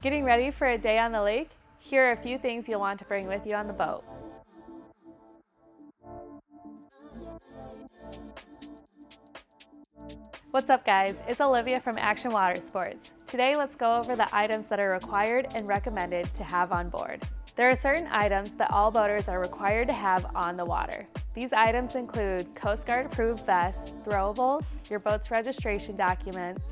Getting ready for a day on the lake? Here are a few things you'll want to bring with you on the boat. What's up guys, it's Olivia from Action Water Sports. Today let's go over the items that are required and recommended to have on board. There are certain items that all boaters are required to have on the water. These items include Coast Guard approved vests, throwables, your boat's registration documents,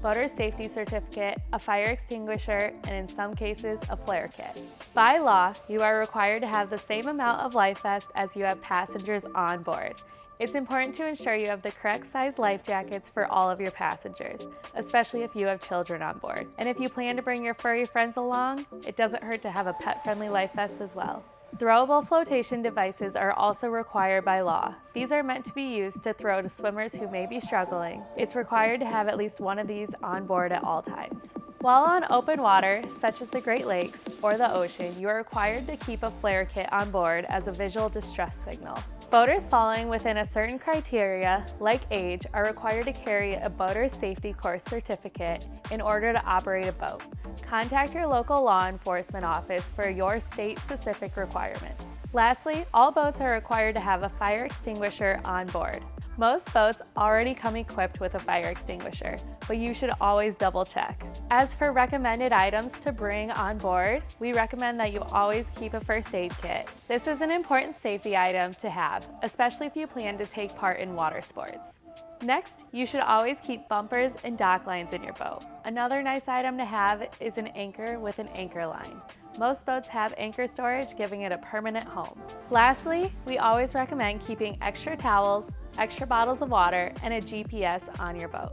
boater's safety certificate, a fire extinguisher, and in some cases, a flare kit. By law, you are required to have the same amount of life vests as you have passengers on board. It's important to ensure you have the correct size life jackets for all of your passengers, especially if you have children on board. And if you plan to bring your furry friends along, it doesn't hurt to have a pet-friendly life vest as well. Throwable flotation devices are also required by law. These are meant to be used to throw to swimmers who may be struggling. It's required to have at least one of these on board at all times. While on open water, such as the Great Lakes or the ocean, you are required to keep a flare kit on board as a visual distress signal. Boaters falling within a certain criteria, like age, are required to carry a boater's safety course certificate in order to operate a boat. Contact your local law enforcement office for your state-specific requirements. Lastly, all boats are required to have a fire extinguisher on board. Most boats already come equipped with a fire extinguisher, but you should always double check. As for recommended items to bring on board, we recommend that you always keep a first aid kit. This is an important safety item to have, especially if you plan to take part in water sports. Next, you should always keep bumpers and dock lines in your boat. Another nice item to have is an anchor with an anchor line. Most boats have anchor storage, giving it a permanent home. Lastly, we always recommend keeping extra towels, extra bottles of water, and a GPS on your boat.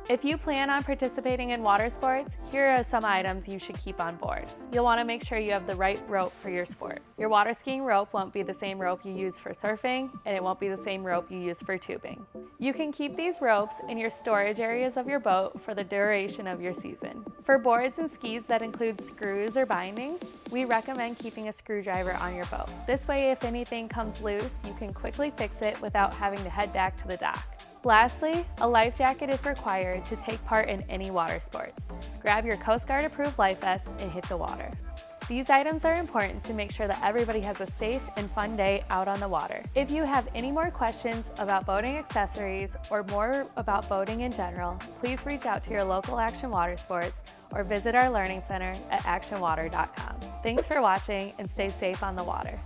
If you plan on participating in water sports, here are some items you should keep on board. You'll want to make sure you have the right rope for your sport. Your water skiing rope won't be the same rope you use for surfing, and it won't be the same rope you use for tubing. You can keep these ropes in your storage areas of your boat for the duration of your season. For boards and skis that include screws or bindings, we recommend keeping a screwdriver on your boat. This way, if anything comes loose, you can quickly fix it without having to head back to the dock. Lastly, a life jacket is required to take part in any water sports. Grab your Coast Guard approved life vest and hit the water. These items are important to make sure that everybody has a safe and fun day out on the water. If you have any more questions about boating accessories or more about boating in general, please reach out to your local Action Water Sports or visit our learning center at actionwater.com. Thanks for watching and stay safe on the water.